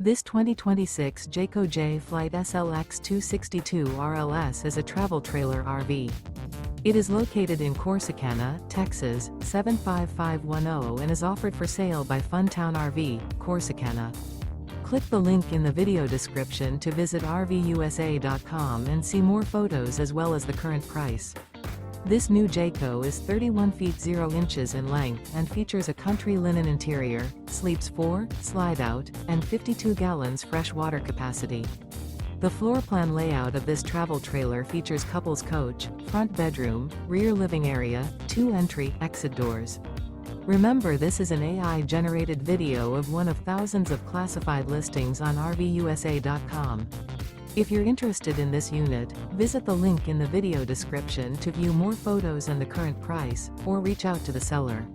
This 2026 Jayco Jay Flight SLX 262 RLS is a travel trailer RV. It is located in Corsicana, Texas, 75510 and is offered for sale by Funtown RV, Corsicana. Click the link in the video description to visit RVUSA.com and see more photos as well as the current price. This new Jayco is 31 feet 0 inches in length and features a country linen interior, sleeps 4, slide-out, and 52 gallons fresh water capacity. The floor plan layout of this travel trailer features couples coach, front bedroom, rear living area, 2 entry/exit doors. Remember, this is an AI-generated video of one of thousands of classified listings on RVUSA.com. If you're interested in this unit, visit the link in the video description to view more photos and the current price, or reach out to the seller.